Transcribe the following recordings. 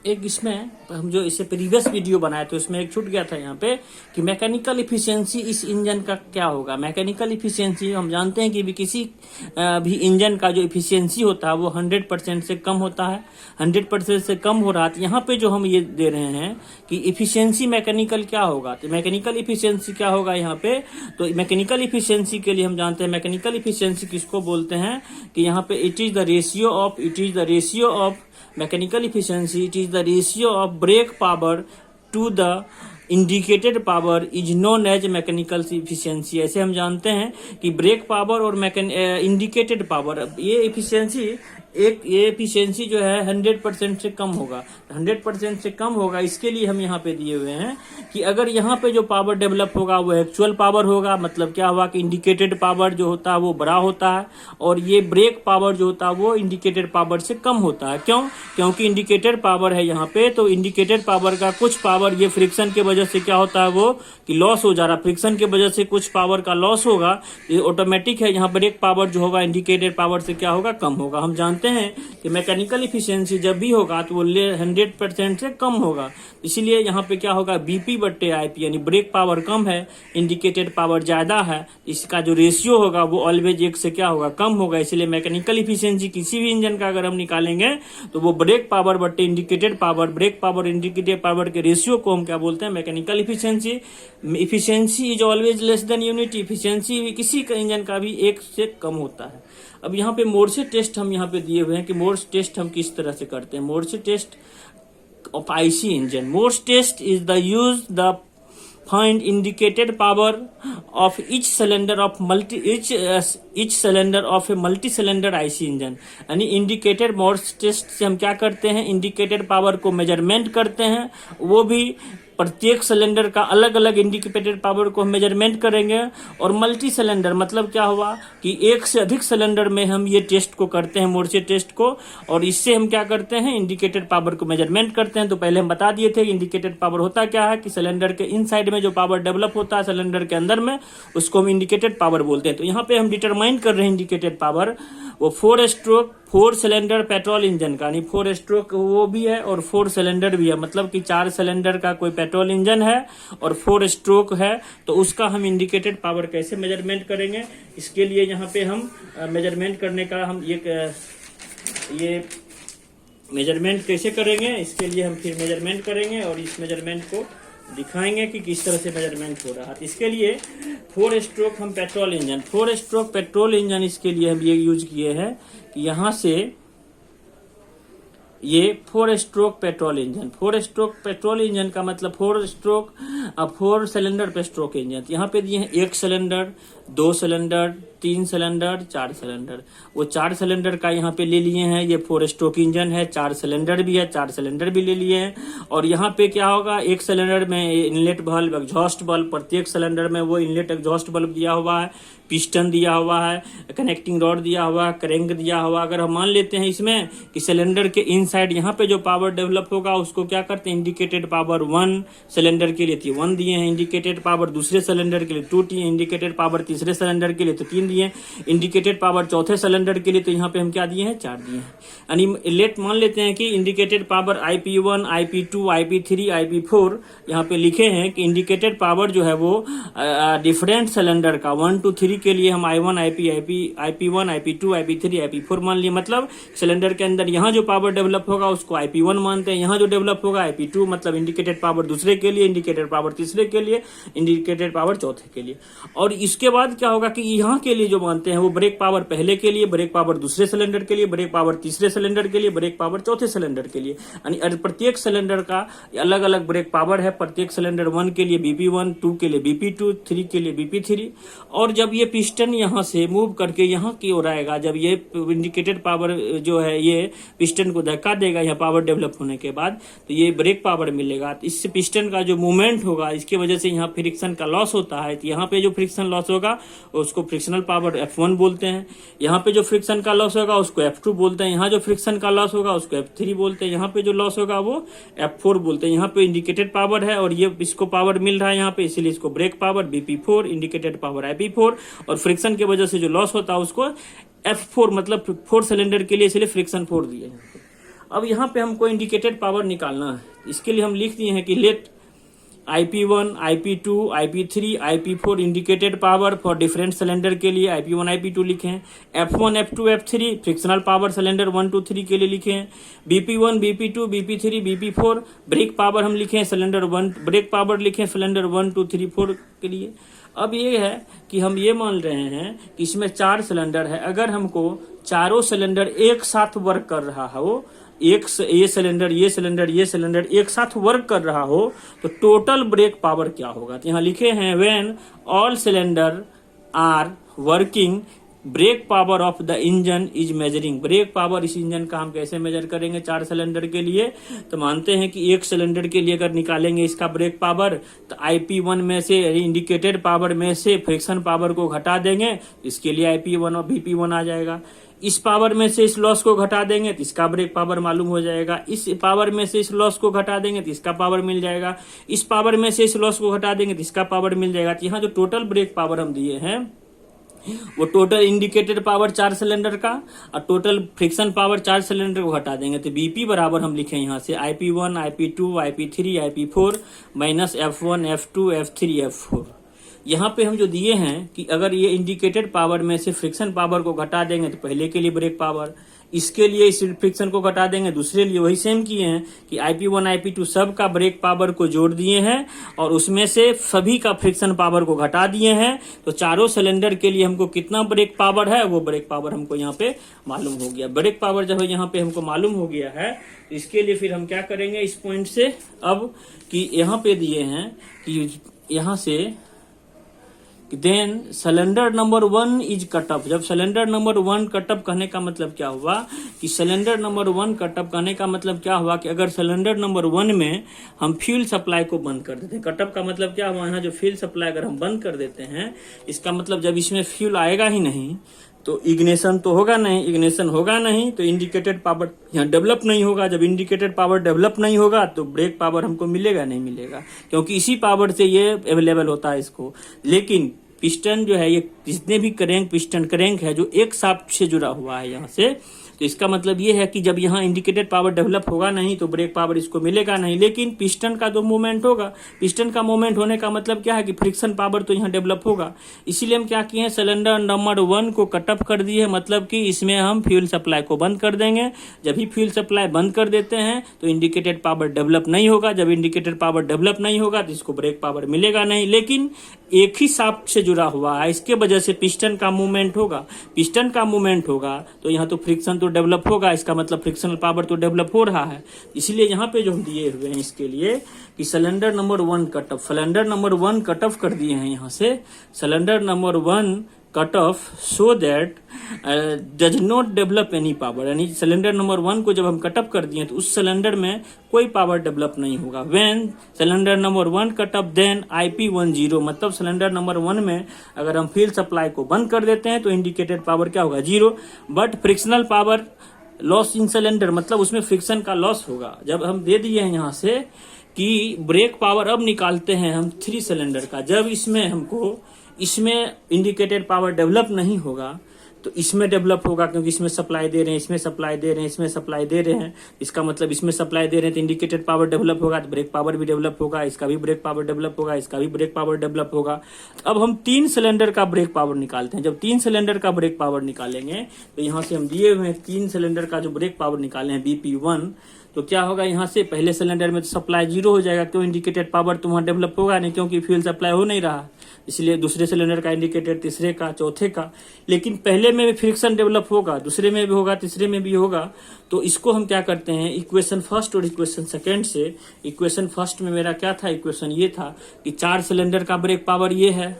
एक इसमें हम जो इसे प्रीवियस वीडियो बनाए तो इसमें एक छूट गया था यहाँ पे कि मैकेनिकल इफिशिएंसी इस इंजन का क्या होगा। मैकेनिकल इफिशिएंसी हम जानते हैं कि भी किसी भी इंजन का जो इफिशिएंसी होता है वो 100% से कम होता है। 100% से कम हो रहा है। यहाँ पे जो हम ये दे रहे हैं कि इफिशियंसी मैकेनिकल क्या होगा, तो मैकेनिकल इफिशियंसी क्या होगा यहाँ पे। तो मैकेनिकल इफिशियंसी के लिए हम जानते हैं मैकेनिकल इफिशियंसी किसको बोलते हैं कि यहाँ पे it is the ratio of mechanical efficiency, it is the ratio of brake power to the indicated power is known as mechanical efficiency. ऐसे हम जानते हैं कि ब्रेक पावर और इंडिकेटेड पावर ये एफिशिएंसी जो है 100% से कम होगा। 100% से कम होगा, इसके लिए हम यहाँ पे दिए हुए हैं कि अगर यहाँ पे जो पावर डेवलप होगा वो एक्चुअल पावर होगा। मतलब क्या हुआ कि इंडिकेटेड पावर जो होता है वो बड़ा होता है और ये ब्रेक पावर जो होता है वो इंडिकेटेड पावर से कम होता है। क्यों? क्योंकि इंडिकेटेड पावर है यहाँ पे, तो इंडिकेटेड पावर का कुछ पावर ये फ्रिक्शन के वजह से क्या होता है वो कि लॉस हो जा रहा है। फ्रिक्शन के वजह से कुछ पावर का लॉस होगा, ये ऑटोमेटिक है। यहाँ ब्रेक पावर जो होगा इंडिकेटेड पावर से क्या होगा, कम होगा। हम जानते हैं कि मैकेनिकल इफिशियंसी जब भी होगा तो वो 100% से कम होगा। इसीलिए यहाँ पे क्या होगा, बीपी बट्टे आईपी, यानी ब्रेक पावर कम है, इंडिकेटेड पावर ज्यादा है, इसका जो रेशियो होगा वो ऑलवेज एक से क्या होगा, कम होगा। इसलिए मैकेनिकल इफिशियंसी किसी भी इंजन का अगर हम निकालेंगे तो वो ब्रेक पावर बट्टे indicated power, brake power indicated power के रेशियो को हम क्या बोलते हैं, mechanical efficiency. Efficiency is always less than unity, efficiency किसी का इंजन का भी एक से कम होता है। अब यहाँ पे मोर्से टेस्ट हम यहाँ पे दिए हुए हैं कि मोर्स टेस्ट हम किस तरह से करते हैं। Morse test of IC engine, Morse test is the use the find indicated power of each cylinder of a multi cylinder IC engine. यानी इंडिकेटेड मोर्स टेस्ट से हम क्या करते हैं, इंडिकेटेड पावर को मेजरमेंट करते हैं, वो भी प्रत्येक सिलेंडर का अलग अलग इंडिकेटेड पावर को हम मेजरमेंट करेंगे। और मल्टी सिलेंडर मतलब क्या हुआ कि एक से अधिक सिलेंडर में हम ये टेस्ट को करते हैं, मोर्से टेस्ट को, और इससे हम क्या करते हैं, इंडिकेटेड पावर को मेजरमेंट करते हैं। तो पहले हम बता दिए थे कि इंडिकेटेड पावर होता क्या है कि सिलेंडर के इनसाइड में जो पावर डेवलप होता है सिलेंडर के अंदर में, उसको हम इंडिकेटेड पावर बोलते हैं। तो यहाँ पे हम डिटरमाइन कर रहे हैं इंडिकेटेड पावर, वो 4 स्ट्रोक 4 सिलेंडर पेट्रोल इंजन का, यानी 4 स्ट्रोक वो भी है और 4 सिलेंडर भी है। मतलब कि 4 सिलेंडर का कोई पेट्रोल इंजन है और 4 स्ट्रोक है, तो उसका हम इंडिकेटेड पावर कैसे मेजरमेंट करेंगे। इसके लिए यहाँ पे हम मेजरमेंट करने का हम ये मेजरमेंट कैसे करेंगे, इसके लिए हम फिर मेजरमेंट करेंगे और इस मेजरमेंट को दिखाएंगे कि किस तरह से मेजरमेंट हो रहा है। इसके लिए 4 स्ट्रोक हम petrol engine, 4 stroke petrol engine, इसके लिए हम ये यूज किए हैं कि यहाँ से ये 4 stroke petrol engine, 4 stroke petrol engine का मतलब 4 स्ट्रोक 4 सिलेंडर पे स्ट्रोक इंजन। यहाँ पे दिए हैं 1 सिलेंडर, 2 सिलेंडर, 3 सिलेंडर, 4 सिलेंडर। वो 4 सिलेंडर का यहाँ पे ले लिए हैं, ये 4 स्ट्रोक इंजन है, 4 सिलेंडर भी है, 4 सिलेंडर भी ले लिए हैं। और यहाँ पे क्या होगा, एक सिलेंडर में इनलेट बल्ब, एग्जॉस्ट बल्ब, प्रत्येक सिलेंडर में वो इनलेट एग्जॉस्ट बल्ब दिया हुआ है, पिस्टन दिया हुआ है, कनेक्टिंग रॉड दिया हुआ है, क्रैंक दिया हुआ। अगर हम मान लेते हैं इसमें कि सिलेंडर के इनसाइड यहाँ पे जो पावर डेवलप होगा उसको क्या करते हैं, इंडिकेटेड पावर 1 सिलेंडर के लिए 1 दिए हैं, इंडिकेटेड पावर दूसरे सिलेंडर के लिए 2 दिए, इंडिकेटेड पावर तीसरे सिलेंडर के लिए तो 3 दिए, इंडिकेटेड पावर चौथे सिलेंडर के लिए तो यहाँ पे हम क्या दिए हैं, 4 दिए हैं। यानी लेट मान लेते हैं कि indicated power IP1, IP2, IP3, IP4 यहाँ पे लिखे हैं कि इंडिकेटेड पावर जो है वो डिफरेंट सिलेंडर का 1 to 3 के लिए हम I1, IP1, IP2, IP3, IP4 मान लिए। मतलब सिलेंडर के अंदर यहाँ जो पावर डेवलप होगा उसको IP1 मानते हैं, यहाँ जो डेवलप होगा IP2, मतलब इंडिकेटेड पावर दूसरे के लिए, इंडिकेटेड पावर तीसरे के लिए, इंडिकेटेड पावर चौथे के लिए। और इसके बाद क्या होगा कि यहाँ के लिए जो मानते हैं वो ब्रेक पावर पहले के लिए, ब्रेक पावर दूसरे सिलेंडर के लिए, ब्रेक पावर तीसरे सिलेंडर के लिए, ब्रेक पावर चौथे सिलेंडर के लिए। यानी प्रत्येक सिलेंडर का अलग अलग ब्रेक पावर है। प्रत्येक सिलेंडर 1 के लिए BP1, 2 के लिए BP2, 3 के लिए BP3। और जब ये पिस्टन यहाँ से मूव करके यहाँ की ओर आएगा, जब ये इंडिकेटेड पावर जो है ये पिस्टन को धक्का देगा यहाँ पावर डेवलप होने के बाद, तो ये ब्रेक पावर मिलेगा। तो इससे पिस्टन का जो मूवमेंट होगा इसके वजह से यहाँ फ्रिक्शन का लॉस होता है। तो यहाँ पे जो फ्रिक्शन लॉस होगा उसको फ्रिक्शनल पावर F1 बोलते हैं। यहाँ पे जो फ्रिक्शन का लॉस होगा उसको F2 बोलते हैं। यहाँ जो फ्रिक्शन का लॉस होगा उसको F3 बोलते हैं। यहाँ पे जो लॉस होगा वो F4 बोलते हैं। यहाँ पे इंडिकेटेड पावर है और ये इसको पावर मिल रहा है यहाँ पे, इसीलिए इसको break power BP4, indicated power IP4, और फ्रिक्शन की वजह से जो लॉस होता है उसको F4, मतलब 4 सिलेंडर के लिए, इसलिए फ्रिक्शन 4 दिए हैं। अब यहाँ पे हमको इंडिकेटेड पावर निकालना है, इसके लिए हम लिख दिए हैं कि let IP1, IP2, IP3, IP4 indicated power for different cylinder के लिए IP1, IP2 लिखे हैं। F1, F2, F3 frictional power cylinder 1, 2, 3 के लिए लिखे हैं। BP1, BP2, BP3, BP4 break power हम लिखे हैं सिलेंडर 1, ब्रेक पावर लिखे हैं सिलेंडर 1, 2, 3, 4 के लिए। अब ये है कि हम ये मान रहे हैं कि इसमें 4 सिलेंडर है, अगर हमको चारों सिलेंडर एक साथ वर्क कर रहा हो, ये सिलेंडर एक साथ वर्क कर रहा हो, तो टोटल ब्रेक पावर क्या होगा। तो यहाँ लिखे हैं when all cylinder are working brake power of the engine is measuring. Brake power इस इंजन का हम कैसे मेजर करेंगे 4 सिलेंडर के लिए, तो मानते हैं कि एक सिलेंडर के लिए अगर निकालेंगे इसका ब्रेक पावर, तो IP1 में से इंडिकेटेड पावर में से फ्रिक्शन पावर को घटा देंगे, इसके लिए IP1 और BP1 आ जाएगा। इस पावर में से इस लॉस को घटा देंगे तो इसका ब्रेक पावर मालूम हो जाएगा। इस पावर में से इस लॉस को घटा देंगे तो इसका पावर मिल जाएगा। इस पावर में से इस लॉस को घटा देंगे तो इसका पावर मिल जाएगा। तो यहाँ जो टोटल ब्रेक पावर हम दिए हैं वो टोटल इंडिकेटेड पावर 4 सिलेंडर का और टोटल फ्रिक्शन पावर 4 सिलेंडर को घटा देंगे, तो BP बराबर हम लिखें यहाँ से IP1, IP2, IP3, IP4 minus F1, F2, F3, F4। यहाँ पे हम जो दिए हैं कि अगर ये इंडिकेटेड पावर में से फ्रिक्शन पावर को घटा देंगे तो पहले के लिए ब्रेक पावर, इसके लिए इस फ्रिक्शन को घटा देंगे, दूसरे लिए वही सेम किए हैं कि IP1, IP2 सब का ब्रेक पावर को जोड़ दिए हैं और उसमें से सभी का फ्रिक्शन पावर को घटा दिए हैं। तो चारों सिलेंडर के लिए हमको कितना ब्रेक पावर है वो ब्रेक पावर हमको यहाँ पे मालूम हो गया। ब्रेक पावर जब यहाँ पे हमको मालूम हो गया है, इसके लिए फिर हम क्या करेंगे इस पॉइंट से, अब कि यहाँ पे दिए हैं कि यहाँ से then cylinder number 1 is cut off. जब सिलेंडर नंबर 1 कट ऑफ कहने का मतलब क्या हुआ कि सिलेंडर नंबर 1 कट ऑफ कहने का मतलब क्या हुआ कि अगर सिलेंडर नंबर 1 में हम फ्यूल सप्लाई को बंद कर देते हैं, कट ऑफ का मतलब क्या हुआ, यहाँ जो फ्यूल सप्लाई अगर हम बंद कर देते हैं, इसका मतलब जब इसमें फ्यूल आएगा ही नहीं तो इग्निशन तो होगा नहीं, इग्निशन होगा नहीं तो इंडिकेटेड पावर यहाँ डेवलप नहीं होगा। जब इंडिकेटेड पावर डेवलप नहीं होगा तो ब्रेक पावर हमको मिलेगा नहीं मिलेगा, क्योंकि इसी पावर से ये अवेलेबल होता है इसको। लेकिन पिस्टन जो है, ये जितने भी क्रैंक पिस्टन क्रैंक है जो एक शाफ्ट से जुड़ा हुआ है यहाँ से, तो इसका मतलब ये है कि जब यहाँ इंडिकेटेड पावर डेवलप होगा नहीं तो ब्रेक पावर इसको मिलेगा नहीं। लेकिन पिस्टन का जो मूवमेंट होगा, पिस्टन का मूवमेंट होने का मतलब क्या है कि फ्रिक्शन पावर तो यहाँ डेवलप होगा। इसीलिए हम क्या किए हैं, सिलेंडर नंबर 1 को कट ऑफ कर दिए, मतलब कि इसमें हम फ्यूल सप्लाई को बंद कर देंगे। जब भी फ्यूल सप्लाई बंद कर देते हैं तो इंडिकेटेड पावर डेवलप नहीं होगा। जब इंडिकेटेड पावर डेवलप नहीं होगा तो इसको ब्रेक पावर मिलेगा नहीं। लेकिन एक ही शाफ्ट से जुड़ा हुआ है, इसके वजह से पिस्टन का मूवमेंट होगा। पिस्टन का मूवमेंट होगा तो यहाँ तो फ्रिक्शन तो डेवलप होगा, इसका मतलब फ्रिक्शनल पावर तो डेवलप हो रहा है। इसलिए यहाँ पे जो हम दिए हुए हैं इसके लिए कि cylinder number 1 cut of, cylinder number 1 cut of कर दिए हैं यहाँ से, cylinder number 1 cut of so that does not develop any power. यानी सिलेंडर नंबर 1 को जब हम कट ऑफ कर दिए तो उस सिलेंडर में कोई पावर डेवलप नहीं होगा। When cylinder number 1 cut off then IP1 0, मतलब सिलेंडर नंबर 1 में अगर हम फ्यूल सप्लाई को बंद कर देते हैं तो इंडिकेटेड पावर क्या होगा 0, but frictional power loss in cylinder, मतलब उसमें फ्रिक्शन का लॉस होगा। जब हम दे दिए हैं यहाँ से कि ब्रेक पावर अब निकालते हैं हम 3 सिलेंडर का, जब इसमें इंडिकेटेड पावर डेवलप नहीं होगा तो इसमें डेवलप होगा, क्योंकि इसमें सप्लाई दे रहे हैं, इसमें सप्लाई दे रहे हैं, इसमें सप्लाई दे रहे हैं, इसका मतलब इसमें सप्लाई दे रहे हैं तो इंडिकेटेड पावर डेवलप होगा, तो ब्रेक पावर भी डेवलप होगा, इसका भी ब्रेक पावर डेवलप होगा, इसका भी ब्रेक पावर डेवलप होगा। अब हम 3 सिलेंडर का ब्रेक पावर निकालते हैं। जब 3 सिलेंडर का ब्रेक पावर निकालेंगे तो यहाँ से हम दिए हुए 3 सिलेंडर का जो ब्रेक पावर निकाले हैं BP1, तो क्या होगा, यहाँ से पहले सिलेंडर में तो सप्लाई 0 हो जाएगा, क्यों इंडिकेटेड पावर तो वहाँ डेवलप होगा नहीं, क्योंकि फ्यूल सप्लाई हो नहीं रहा, इसलिए दूसरे सिलेंडर का इंडिकेटेड, तीसरे का, चौथे का। लेकिन पहले में भी फ्रिक्शन डेवलप होगा, दूसरे में भी होगा, तीसरे में भी होगा। तो इसको हम क्या करते हैं, इक्वेशन फर्स्ट और इक्वेशन सेकेंड से, इक्वेशन फर्स्ट में मेरा क्या था, इक्वेशन ये था कि 4 सिलेंडर का ब्रेक पावर ये है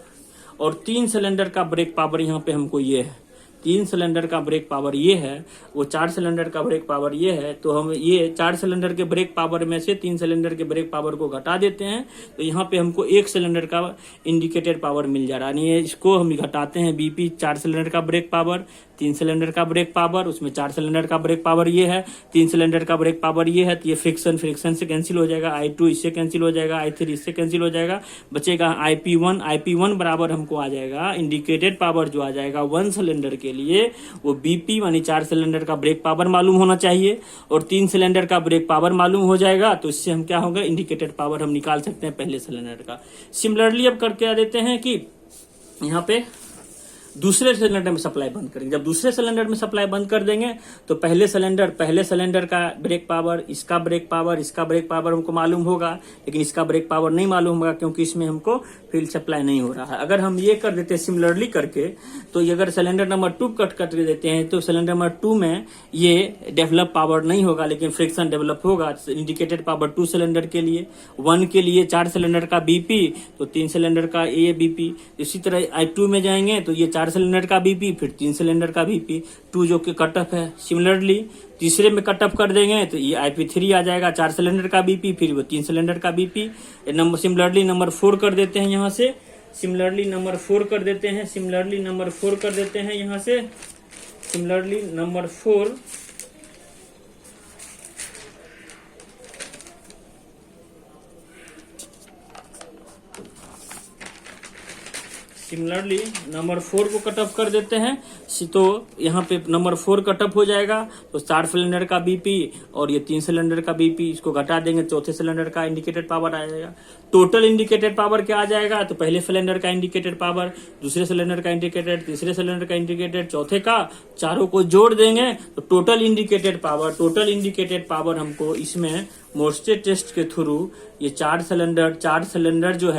और 3 सिलेंडर का ब्रेक पावर यहाँ पे हमको ये है, 3 सिलेंडर का ब्रेक पावर ये है, वो 4 सिलेंडर का ब्रेक पावर ये है। तो हम ये 4 सिलेंडर के ब्रेक पावर में से 3 सिलेंडर के ब्रेक पावर को घटा देते हैं, तो यहाँ पे हमको 1 सिलेंडर का इंडिकेटेड पावर मिल जा रहा है। इसको हम घटाते हैं BP 4 सिलेंडर का ब्रेक पावर, 3 सिलेंडर का ब्रेक पावर, उसमें 4 सिलेंडर का ब्रेक पावर ये है, 3 सिलेंडर का ब्रेक पावर ये है, तो ये फ्रिक्शन से कैंसिल हो जाएगा, I2 इससे कैंसिल हो जाएगा, I3 इससे कैंसिल हो जाएगा, बचेगा IP1 बराबर हमको आ जाएगा इंडिकेटेड पावर जो आ जाएगा 1 सिलेंडर के के लिए वो बीपी यानी 4 सिलेंडर का ब्रेक पावर मालूम होना चाहिए, और 3 सिलेंडर का ब्रेक पावर मालूम हो जाएगा तो इससे हम क्या होगा, इंडिकेटेड पावर हम निकाल सकते हैं पहले सिलेंडर का। सिमिलरली अब करके आ देते हैं कि यहाँ पे दूसरे सिलेंडर में सप्लाई बंद करेंगे। जब दूसरे सिलेंडर में सप्लाई बंद कर देंगे तो पहले सिलेंडर का ब्रेक पावर, इसका ब्रेक पावर हमको मालूम होगा, लेकिन इसका ब्रेक पावर नहीं मालूम होगा क्योंकि इसमें हमको फील्ड सप्लाई नहीं हो रहा है। अगर हम ये कर देते सिमिलरली करके, तो ये अगर सिलेंडर नंबर 2 कट कर देते हैं तो सिलेंडर नंबर 2 में ये डेवलप पावर नहीं होगा, लेकिन फ्रिक्शन डेवलप होगा। इंडिकेटेड पावर 2 सिलेंडर के लिए, 1 के लिए 4 सिलेंडर का बीपी, तो 3 सिलेंडर का ए बीपी। इसी तरह I2 में जाएंगे तो ये 4 सिलेंडर का बीपी, फिर 3 सिलेंडर का बीपी, 2 जो कि कट ऑफ है। सिमिलरली तीसरे में कट ऑफ कर देंगे तो ये IP3 आ जाएगा, 4 सिलेंडर का बीपी, फिर वो 3 सिलेंडर का बीपी। सिमिलरली नंबर 4 कर देते हैं यहाँ से, सिमिलरली नंबर 4 कर देते हैं, सिमिलरली नंबर 4 कर देते हैं यहाँ से, सिमिलरली नंबर 4 सिमिलरली नंबर 4 को कट ऑफ कर देते हैं। तो यहाँ पे नंबर 4 कट ऑफ हो जाएगा तो 4 सिलेंडर का बीपी और ये 3 सिलेंडर का बीपी, इसको घटा देंगे, चौथे सिलेंडर का इंडिकेटेड पावर आ जाएगा। टोटल इंडिकेटेड पावर क्या आ जाएगा, तो पहले सिलेंडर का इंडिकेटेड पावर, दूसरे सिलेंडर का इंडिकेटेड, तीसरे सिलेंडर का इंडिकेटेड, चौथे का, चारों को जोड़ देंगे तो टोटल इंडिकेटेड पावर हमको इसमें मोर्से टेस्ट के थ्रू ये 4 सिलेंडर जो है